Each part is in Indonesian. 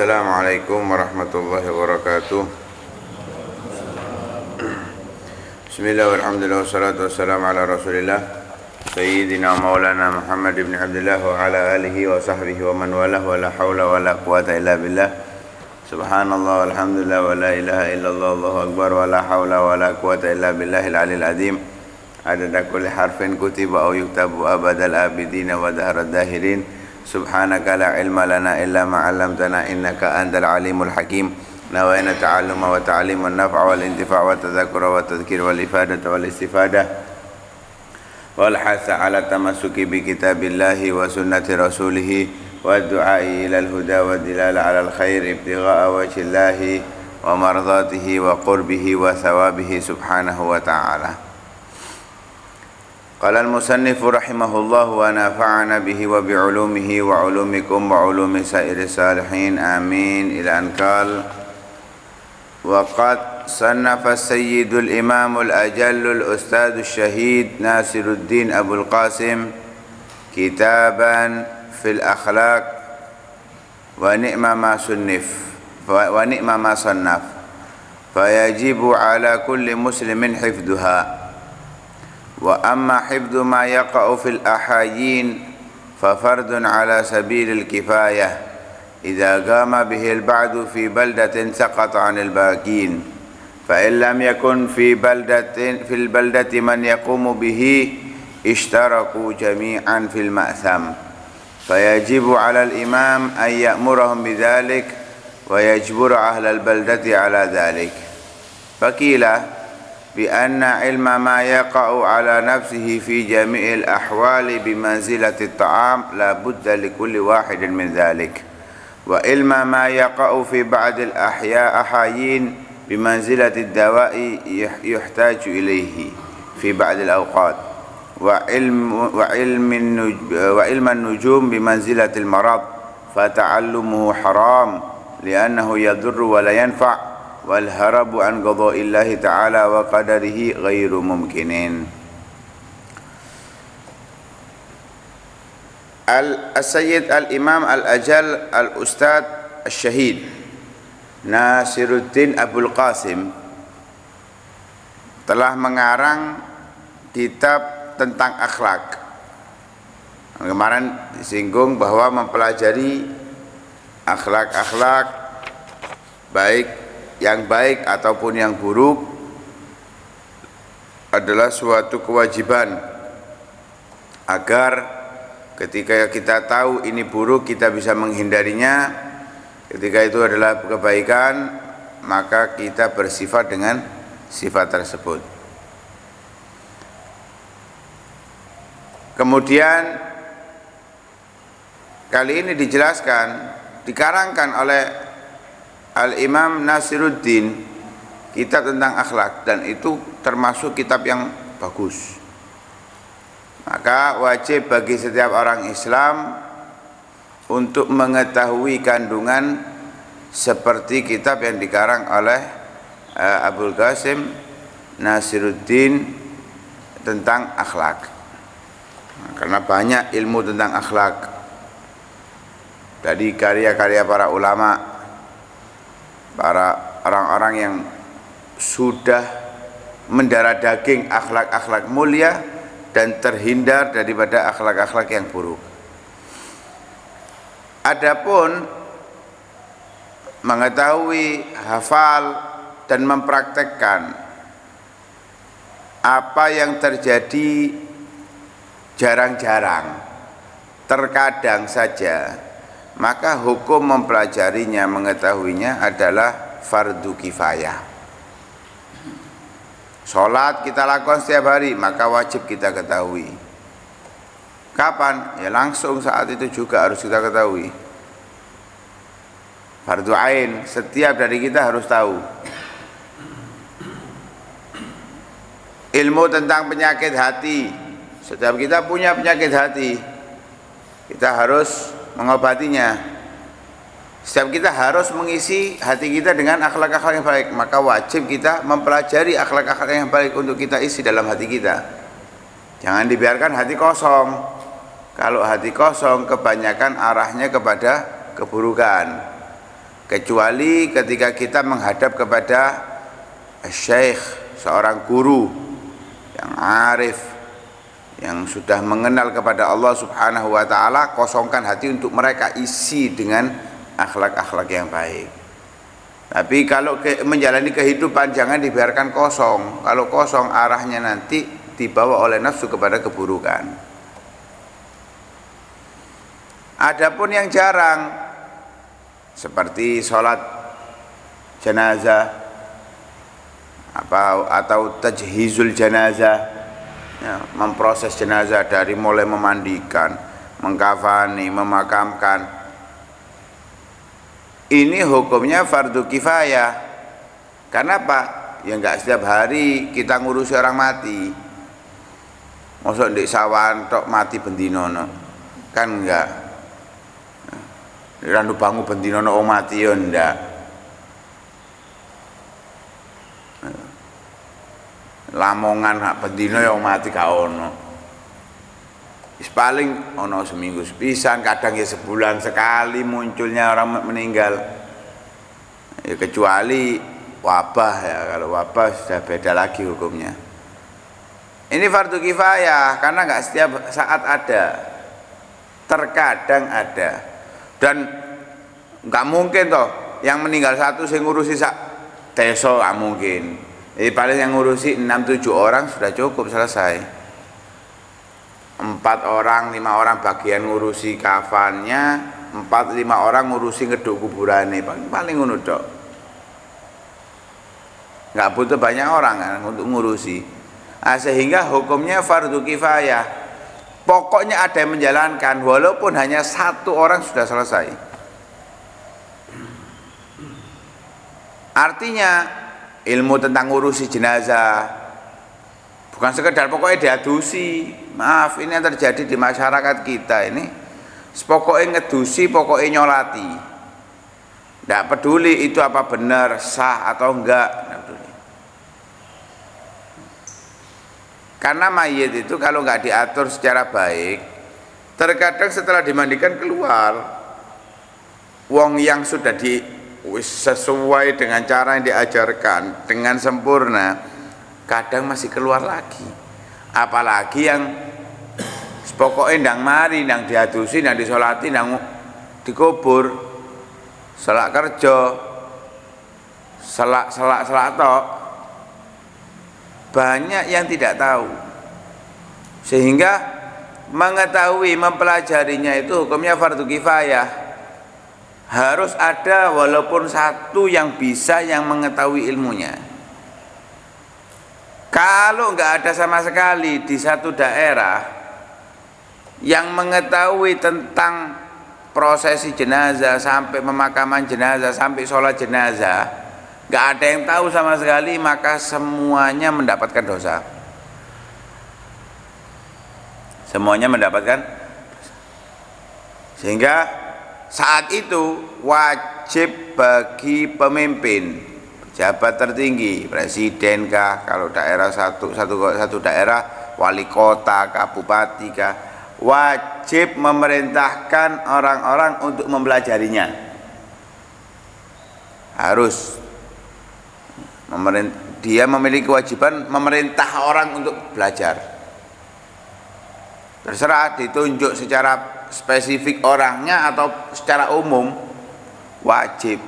Assalamualaikum warahmatullahi wabarakatuh. Bismillah walhamdulillah wassalatu wassalamu ala rasulillah Sayyidina maulana Muhammad ibn Abdullah wa ala alihi wa sahbihi wa man walah wa la hawla wa la quwata illa billah. Subhanallah walhamdulillah wa la ilaha illallah Allahu akbar wa la hawla wa la quwata illa billahil alil azim. Adada kulli harfin kutiba au yuktabu abadal abidina wa dahrad dahirin. Subhanaka la ilma lana illa ma 'allamtana innaka antal alimul hakim. Nawaina ta'alluma wa ta'lima an-naf'a wal intifa' wa tadhakkura wa tadhkir wal ifadata wal istifadah wal hatha 'ala tamassuki bi kitabillahi wa sunnati rasulih wa du'ai ila al-huda wa dilala 'ala al-khair ibtigha'a wajhillahi wa mardatihi wa qurbihi wa thawabihi subhanahu wa ta'ala. Qala al-musannif rahimahullah wa nafa'ana bihi wa bi'ulumihi wa 'ulumikum wa 'ulumi sa'iri salihin amin ila an qala wa qad sannafa sayyidul imamul ajallul ustadus syahid Nasiruddin Abul Qasim kitaban fil akhlaq wa ni'ma ma sunnif wa ni'ma ma sannaf fayajibu ala kulli muslimin hifdhuha. Wa amma hifdhu ma yaqa'u fil ahayin fa fardun ala sabilil kifayah idza qama bihi al-ba'du fi baldatin saqata 'anil baqin fa in lam yakun fi baldati man yaqumu bihi ishtaraku jami'an fil ma'tham fayajibu 'ala al-imam an ya'murahum bidzalik wa yajburu ahlal baldati 'ala dzalik. Faqila بأن علم ما يقع على نفسه في جميع الأحوال بمنزلة الطعام لا بد لكل واحد من ذلك وعلم ما يقع في بعض الأحايين بمنزلة الدواء يحتاج إليه في بعض الأوقات وعلم النجوم بمنزلة المرض فتعلمه حرام لأنه يضر ولا ينفع والهرب عن قضاء الله تعالى وقدره غير ممكن. Al-Sayyid Al-Imam Al-Ajal Al-Ustad Al-Syahid Nasiruddin Abul Qasim telah mengarang kitab tentang akhlak. Kemarin disinggung bahwa mempelajari akhlak-akhlak baik yang baik ataupun yang buruk adalah suatu kewajiban agar ketika kita tahu ini buruk kita bisa menghindarinya, ketika itu adalah kebaikan maka kita bersifat dengan sifat tersebut. Kemudian kali ini dijelaskan, dikarangkan oleh Al-Imam Nasiruddin kitab tentang akhlak dan itu termasuk kitab yang bagus. Maka wajib bagi setiap orang Islam untuk mengetahui kandungan seperti kitab yang dikarang oleh Abul Qasim Nasiruddin tentang akhlak. Karena banyak ilmu tentang akhlak dari karya-karya para ulama, para orang-orang yang sudah mendarah daging akhlak-akhlak mulia dan terhindar daripada akhlak-akhlak yang buruk. Adapun mengetahui, hafal dan mempraktekkan apa yang terjadi jarang-jarang, terkadang saja, maka hukum mempelajarinya, mengetahuinya adalah fardu kifayah. Sholat kita lakukan setiap hari, maka wajib kita ketahui. Kapan? Ya langsung saat itu juga harus kita ketahui. Fardu ain, setiap dari kita harus tahu. Ilmu tentang penyakit hati, setiap kita punya penyakit hati, kita harus mengobatinya. Setiap kita harus mengisi hati kita dengan akhlak-akhlak yang baik, maka wajib kita mempelajari akhlak-akhlak yang baik untuk kita isi dalam hati kita. Jangan dibiarkan hati kosong. Kalau hati kosong kebanyakan arahnya kepada keburukan. kecuali ketika kita menghadap kepada syekh, seorang guru yang arif, yang sudah mengenal kepada Allah Subhanahu wa taala, kosongkan hati untuk mereka, isi dengan akhlak-akhlak yang baik. Tapi kalau menjalani kehidupan jangan dibiarkan kosong. Kalau kosong arahnya nanti dibawa oleh nafsu kepada keburukan. Adapun yang jarang seperti sholat jenazah atau tajhizul jenazah, ya, memproses jenazah dari mulai memandikan, mengkafani, memakamkan, ini hukumnya fardu kifayah. Kenapa? Ya enggak setiap hari kita ngurusi orang mati. Mosok ndek sawan tok mati bendinono, kan enggak. Randu bangu bendinono wong mati ya ndak. Lamongan hak bendino ya mati gak ono. Wis paling ono seminggu sepisan, kadang ya sebulan sekali munculnya orang meninggal. Ya kecuali wabah, ya kalau wabah sudah beda lagi hukumnya. Ini fardu kifayah karena nggak setiap saat ada, terkadang ada. Dan nggak mungkin toh yang meninggal satu sing ngurusi sak desa, nggak mungkin. Jadi paling yang ngurusi 6-7 orang sudah cukup, selesai. 4 orang 5 orang bagian ngurusi kafannya, 4-5 orang ngurusi ngeduk kuburannya, paling ngono tok. Nggak butuh banyak orang kan untuk ngurusi. Nah, sehingga hukumnya fardu kifayah. Pokoknya ada yang menjalankan, walaupun hanya 1 orang sudah selesai. Artinya ilmu tentang ngurusi jenazah bukan sekedar pokoknya diadusi. Maaf, ini yang terjadi di masyarakat kita ini, pokoknya ngedusi, pokoknya nyolati, tidak peduli itu apa benar, sah atau enggak, tidak peduli. Karena mayit itu kalau nggak diatur secara baik, terkadang setelah dimandikan keluar wong yang sudah sesuai dengan cara yang diajarkan dengan sempurna, kadang masih keluar lagi. Apalagi yang pokoknya ndang mari, ndang diadusi, ndang disolati, ndang dikubur, selak kerja, selak tok. Banyak yang tidak tahu, sehingga mengetahui, mempelajarinya itu hukumnya fardu kifayah. Harus ada walaupun 1 yang bisa, yang mengetahui ilmunya. Kalau nggak ada sama sekali di satu daerah yang mengetahui tentang prosesi jenazah sampai pemakaman jenazah sampai sholat jenazah, nggak ada yang tahu sama sekali, maka semuanya mendapatkan dosa. Semuanya mendapatkan dosa. Sehingga saat itu wajib bagi pemimpin, pejabat tertinggi, presiden kah, kalau daerah satu daerah, wali kota kah, bupati kah, wajib memerintahkan orang-orang untuk mempelajarinya. Harus. Dia memiliki kewajiban memerintah orang untuk belajar. Terserah ditunjuk secara spesifik orangnya atau secara umum, wajib.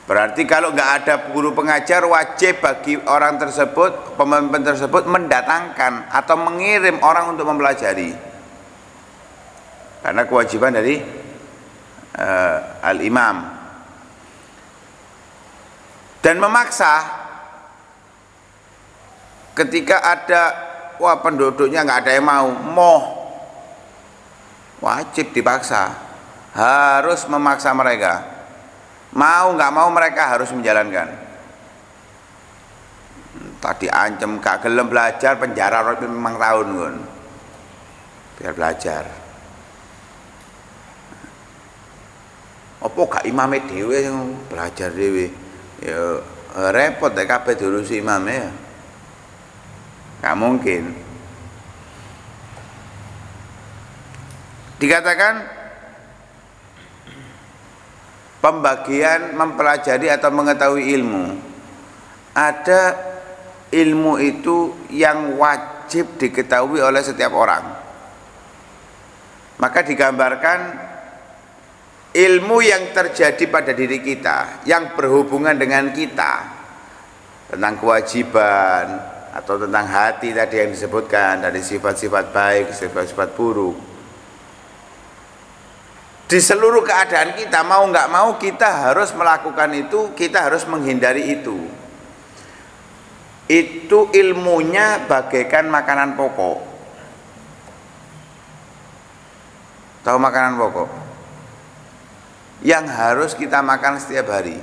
Berarti kalau nggak ada guru pengajar, wajib bagi orang tersebut, pemimpin tersebut mendatangkan atau mengirim orang untuk mempelajari. Karena kewajiban dari al-imam. Dan memaksa ketika ada penduduknya nggak ada yang mau, wajib dipaksa, harus memaksa mereka. Mau nggak mau mereka harus menjalankan. Tadi ancam gak gelem belajar, penjara 5 tahun kan, biar belajar. Apa gak imame dhewe yang belajar dhewe? Ya repot deh kabeh diurusi imamnya. Gak mungkin. Dikatakan pembagian mempelajari atau mengetahui ilmu. Ada ilmu itu yang wajib diketahui oleh setiap orang. Maka digambarkan ilmu yang terjadi pada diri kita, yang berhubungan dengan kita, tentang kewajiban atau tentang hati tadi yang disebutkan, dari sifat-sifat baik, sifat-sifat buruk. Di seluruh keadaan kita, mau nggak mau kita harus melakukan itu, kita harus menghindari itu. Itu ilmunya bagaikan makanan pokok. Tahu makanan pokok? Yang harus kita makan setiap hari.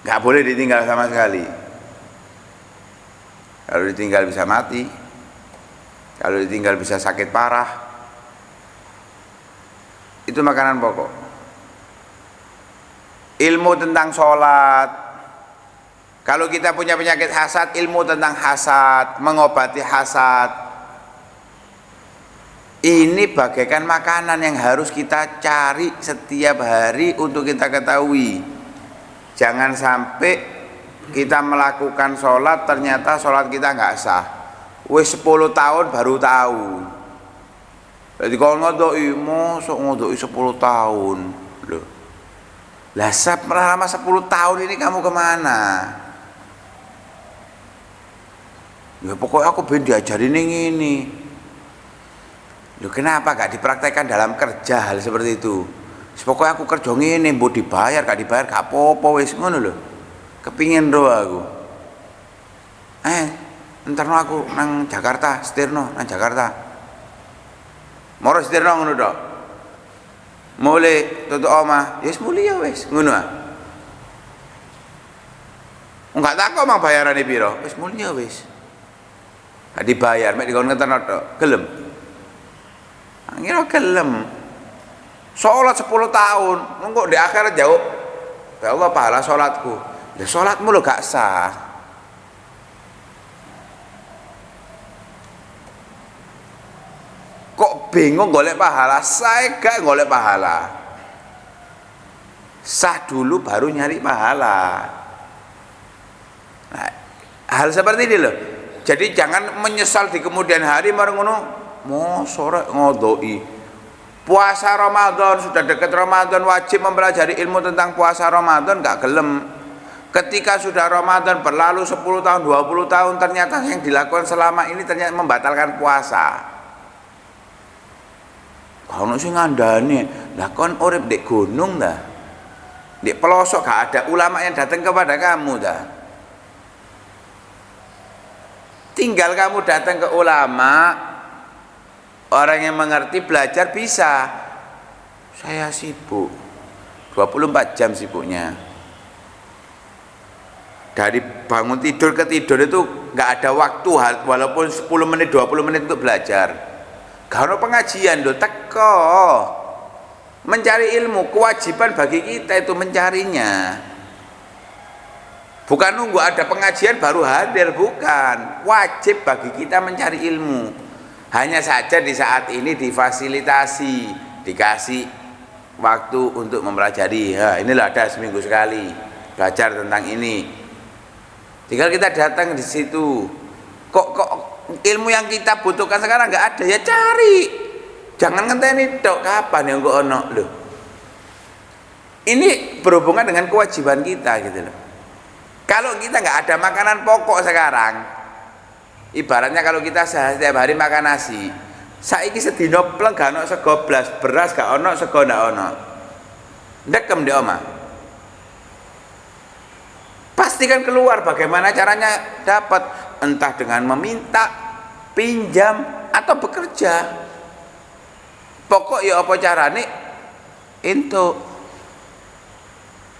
Nggak boleh ditinggal sama sekali. Kalau ditinggal bisa mati. Kalau ditinggal bisa sakit parah. Itu makanan pokok. Ilmu tentang sholat. Kalau kita punya penyakit hasad, ilmu tentang hasad, mengobati hasad. Ini bagaikan makanan yang harus kita cari setiap hari untuk kita ketahui. Jangan sampai kita melakukan sholat, ternyata sholat kita nggak sah. Wis 10 tahun baru tahu. Jadi kalau ngodoi, mosok ngodoi 10 tahun. Loh. Lah selama 10 tahun ini kamu kemana? Ya pokoknya aku ben diajarin ini. Loh, kenapa gak dipraktekkan dalam kerja hal seperti itu? Pokoknya aku kerja ngene, mbok dibayar gak dibayar gak apa-apa wis ngono lho. Kepingin ro aku. Entarno aku nang Jakarta, setirno nang Jakarta. Moro setirno ngono tok. Mulai tutuk omah, wis mulia wis ngono ah. Enggak takok mang bayarane piro? Wis mulia wis. Gak dibayar, mek dikon ngeterno tok. Gelem. Ngira gelem. Sholat 10 tahun, engko di akhirat jauh. Ya Allah pahala sholatku. Ya sholatmu lo gak sah. Kok bingung golek pahala? Saya gak golek pahala. Sah dulu baru nyari pahala. Nah, hal seperti ini loh. Jadi jangan menyesal di kemudian hari marang ngono. Mau sore ngodoi puasa Ramadan, sudah dekat Ramadan wajib mempelajari ilmu tentang puasa Ramadan, gak gelem. Ketika sudah Ramadan berlalu 10 tahun 20 tahun ternyata yang dilakukan selama ini ternyata membatalkan puasa. Kalau sing ngandani lah kon urip di gunung dah, di pelosok gak ada ulama yang datang kepada kamu dah. Tinggal kamu datang ke ulama, orang yang mengerti, belajar bisa. Saya sibuk 24 jam sibuknya. Dari bangun tidur ke tidur itu gak ada waktu, walaupun 10 menit 20 menit untuk belajar. Kalau pengajian do teko mencari ilmu, kewajiban bagi kita itu mencarinya. Bukan nunggu ada pengajian baru hadir, bukan. Wajib bagi kita mencari ilmu. Hanya saja di saat ini difasilitasi, dikasih waktu untuk mempelajari. Inilah ada seminggu sekali belajar tentang ini. Tinggal kita datang di situ. Kok ilmu yang kita butuhkan sekarang nggak ada, ya cari. Jangan ngenteni tok kapan yang kok ono loh. Ini berhubungan dengan kewajiban kita gitu loh. Kalau kita nggak ada makanan pokok sekarang, ibaratnya kalau kita setiap hari makan nasi, saiki sedina pleng gak ono sego blas, beras gak ono, sego ndak ono. Ndekem ndek omah. Pastikan keluar, bagaimana caranya dapat, entah dengan meminta, pinjam atau bekerja. Pokok ya apa carane entuk.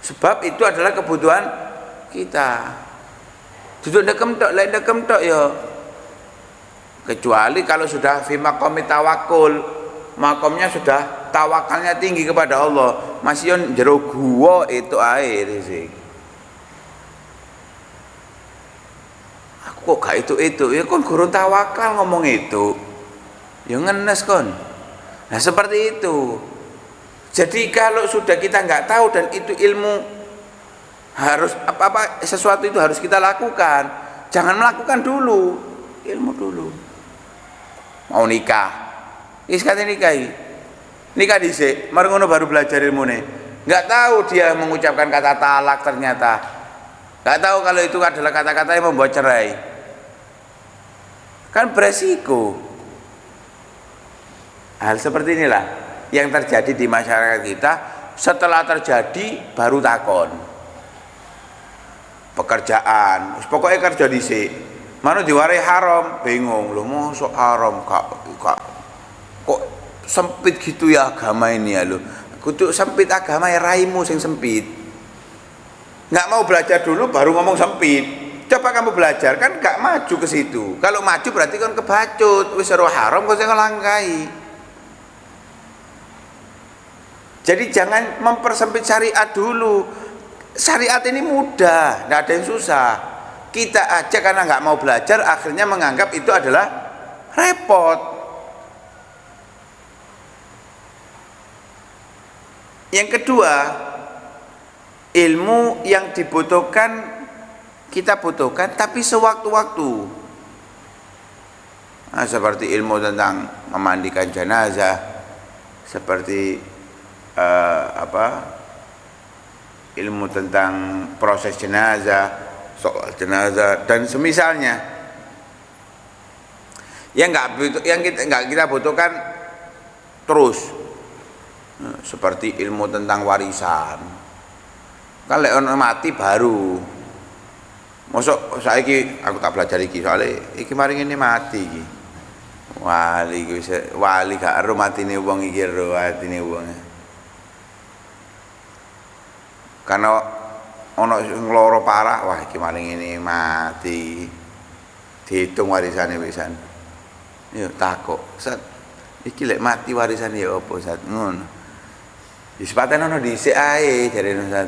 Sebab itu adalah kebutuhan kita. Duduk ndekem tok, lek ndekem tok ya. Kecuali kalau sudah fi maqami tawakkul, makomnya sudah tawakalnya tinggi kepada Allah, masih yon jero gua itu air sih. Aku kok gak itu ya kon gurun tawakal ngomong itu. Ya ngenes kon. Nah seperti itu. Jadi kalau sudah kita nggak tahu dan itu ilmu harus apa sesuatu itu harus kita lakukan, jangan melakukan dulu, ilmu dulu. Mau nikah, iskate nikah dhisik, mari ngono baru belajar ilmune. Nggak tahu dia mengucapkan kata talak ternyata, nggak tahu kalau itu adalah kata-kata yang membuat cerai, kan beresiko. Hal seperti inilah yang terjadi di masyarakat kita. Setelah terjadi baru takon pekerjaan, pokoknya kerja dhisik. Mana diwarai haram, bingung lho, mosok haram kok sempit gitu ya agama ini ya lho. Kudu sempit agama ya raimu sing sempit. Nggak mau belajar dulu baru ngomong sempit. Coba kamu belajar kan nggak maju ke situ. Kalau maju berarti kan kebacut, wis ora haram kok sing ngelangkai. Jadi jangan mempersempit syariat dulu. Syariat ini mudah, nggak ada yang susah. Kita aja karena nggak mau belajar akhirnya menganggap itu adalah repot. Yang kedua, ilmu yang dibutuhkan kita butuhkan tapi sewaktu-waktu. Nah, seperti ilmu tentang memandikan jenazah, seperti ilmu tentang proses jenazah, soal jenazah dan semisalnya. Yang kita butuhkan terus, seperti ilmu tentang warisan. Kan lek ono mati baru. Mosok saiki aku tak belajar iki soalnya iki mari ngene mati iki. Wali gak ero matine wong iki ero atine wong. Karena ono sing lara parah, wah iki maring ini mati. Dihitung warisane pisan. Yo takok, Ustaz. Iki lek mati warisane ya apa, Ustaz? Ngono. Wis paten ono dhisik ae jarene Ustaz.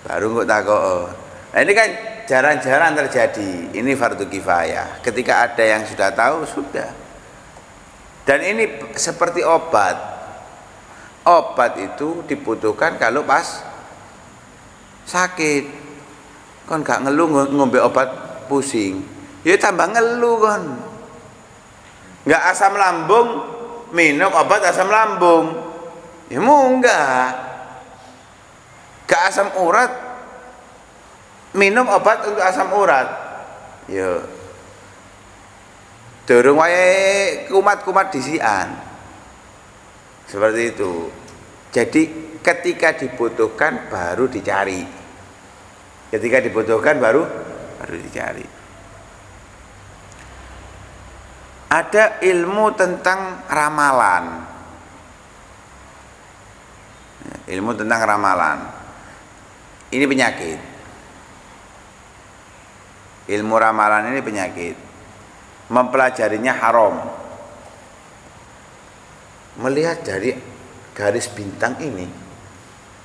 Baru kok takok. Nah, ini kan jarang-jarang terjadi. Ini fardu kifayah. Ketika ada yang sudah tahu, sudah. Dan ini seperti obat. Obat itu dibutuhkan kalau pas sakit. Kon gak ngeluh ngombe obat pusing, ya tambah ngeluh kon. Gak asam lambung minum obat asam lambung, ya munggah. Gak asam urat minum obat untuk asam urat, ya durung wae kumat-kumat disian. Seperti itu. Jadi ketika dibutuhkan baru dicari. Ketika dibutuhkan baru dicari. Ada ilmu tentang ramalan. Ilmu tentang ramalan. Ini penyakit. Ilmu ramalan ini penyakit. Mempelajarinya haram. Melihat dari garis bintang ini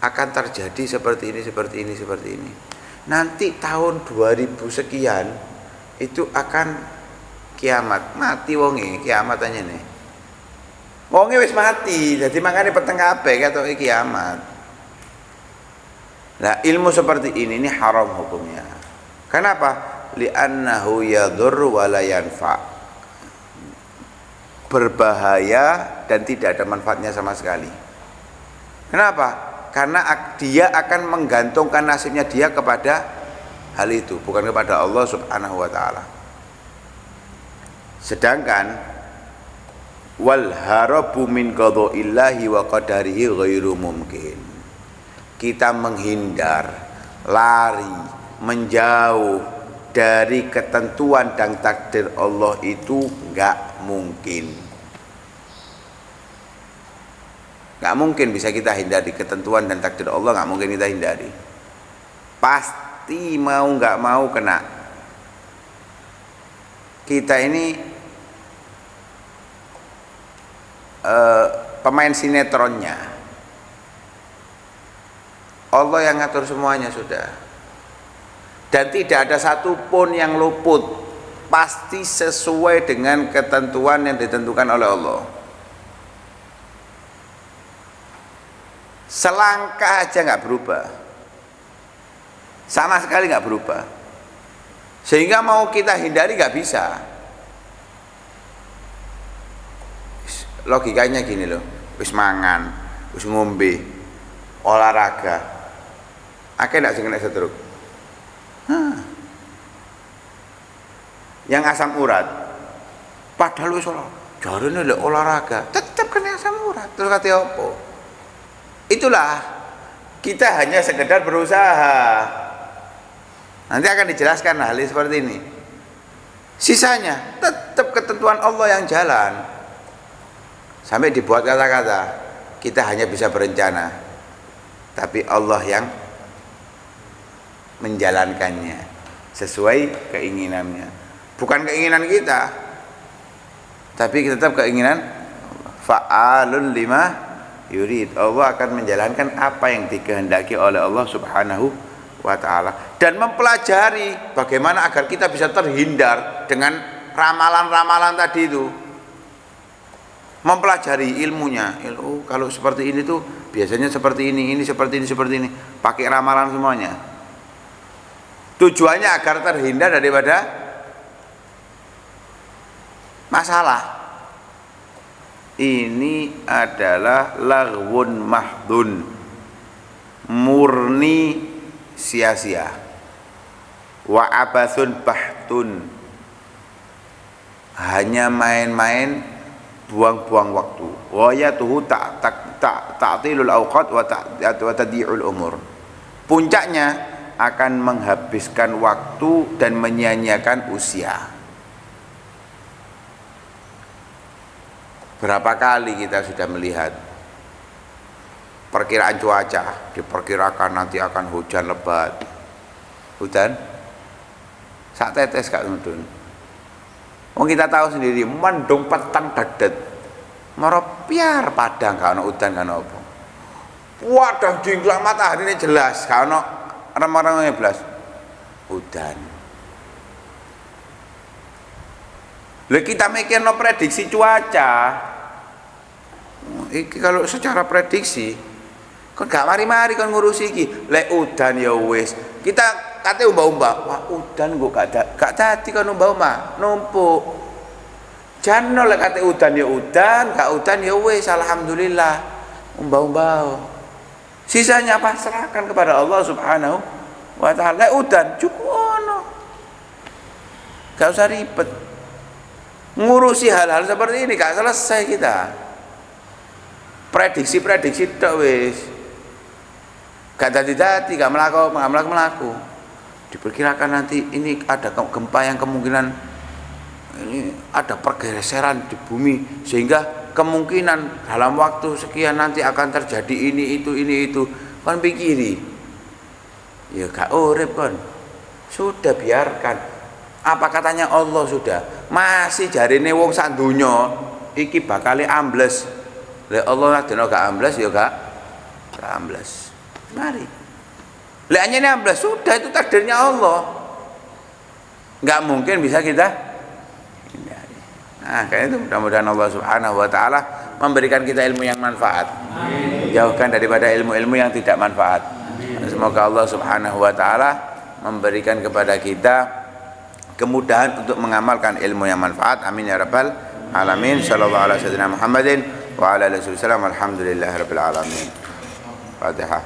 akan terjadi seperti ini, seperti ini, seperti ini. Nanti tahun 2000 sekian itu akan kiamat. Mati wonge, kiamat aja nih. Wonge wis mati, jadi makanya peteng kabeh katoke kiamat. Nah, ilmu seperti ini haram hukumnya. Kenapa? Li'annahu yadhurru wa la yanfa'. Berbahaya dan tidak ada manfaatnya sama sekali. Kenapa? Karena dia akan menggantungkan nasibnya dia kepada hal itu, bukan kepada Allah Subhanahu wa taala. Sedangkan wal harabu min qadaillahi wa qadarihi ghairu mungkin. Kita menghindar, lari, menjauh dari ketentuan dan takdir Allah itu enggak mungkin. Enggak mungkin bisa kita hindari ketentuan dan takdir Allah, enggak mungkin kita hindari. Pasti mau enggak mau kena. Kita ini pemain sinetronnya. Allah yang ngatur semuanya sudah. Dan tidak ada satupun yang luput. Pasti sesuai dengan ketentuan yang ditentukan oleh Allah. selangkah aja nggak berubah, sama sekali nggak berubah, sehingga mau kita hindari nggak bisa. Logikanya gini loh, wis mangan, wis ngombe, olahraga, akhirnya nggak sing kena stroke. Yang asam urat, padahal wis jarene lek olahraga, tetap kena asam urat. Terus kata apa? Itulah, kita hanya sekedar berusaha. Nanti akan dijelaskan hal seperti ini. Sisanya tetap ketentuan Allah yang jalan. Sampai dibuat kata-kata, kita hanya bisa berencana, tapi Allah yang menjalankannya sesuai keinginannya. Bukan keinginan kita, tapi tetap keinginan fa'alun lima yurid. Allah akan menjalankan apa yang dikehendaki oleh Allah Subhanahu wa ta'ala, dan mempelajari bagaimana agar kita bisa terhindar dengan ramalan-ramalan tadi itu. Mempelajari ilmunya. Kalau seperti ini tuh biasanya seperti ini seperti ini, seperti ini. Pakai ramalan semuanya. Tujuannya agar terhindar daripada masalah. Ini adalah laghwun mahdun, murni sia-sia, wa abasun bahtun, hanya main-main, buang-buang waktu. Wa yatuhu ta'tilul awqat wa tadi'ul umur. Puncaknya akan menghabiskan waktu dan menyia-nyiakan usia. Berapa kali kita sudah melihat perkiraan cuaca, diperkirakan nanti akan hujan lebat. Hujan sak tetes Kak Nudun. Kita tahu sendiri, mendung petang dadet, meropiar padang gak ono udan gak ono apa. Wadah jingklang matahari ini jelas, gak ono remang-remangnya belas udan. Lah kita mikir no prediksi cuaca. Iki kalau secara prediksi kan gak mari-mari kan ngurusi iki. Lek udan ya wis. Kita kate umbah-umbah, wah udan kok gak dadi kan umbah-umbah, numpuk. Jan lek kate udan ya udan, gak udan ya wis alhamdulillah. Umbah-umbah. Sisanya apa? Serahkan kepada Allah Subhanahu wa ta'ala. Lek udan cukup ono. Gak usah ribet. Ngurusi hal-hal seperti ini gak selesai kita. Prediksi tok wis. Gak dadi-dadi, gak melaku. Diperkirakan nanti ini ada gempa yang kemungkinan ini ada pergeseran di bumi, sehingga kemungkinan dalam waktu sekian nanti akan terjadi ini itu. Kan pikiri. Ya gak urip kan. Sudah biarkan. Apa katanya Allah sudah, masih jarine wong sak donya iki bakale ambles. Lek Allah dene gak ambles ya gak ambles. Mari. Lek anyane ambles sudah, itu takdirnya Allah. Enggak mungkin bisa kita hindari. Nah, kayak itu mudah-mudahan Allah Subhanahu wa taala memberikan kita ilmu yang manfaat. Amin. Jauhkan daripada ilmu-ilmu yang tidak manfaat. Amin. Semoga Allah Subhanahu wa taala memberikan kepada kita kemudahan untuk mengamalkan ilmu yang manfaat. Amin ya rabbal alamin. Sallallahu alaihi wasallam Muhammadin wa ala alihi wasallam. Alhamdulillahirabbil alamin. Fatihah.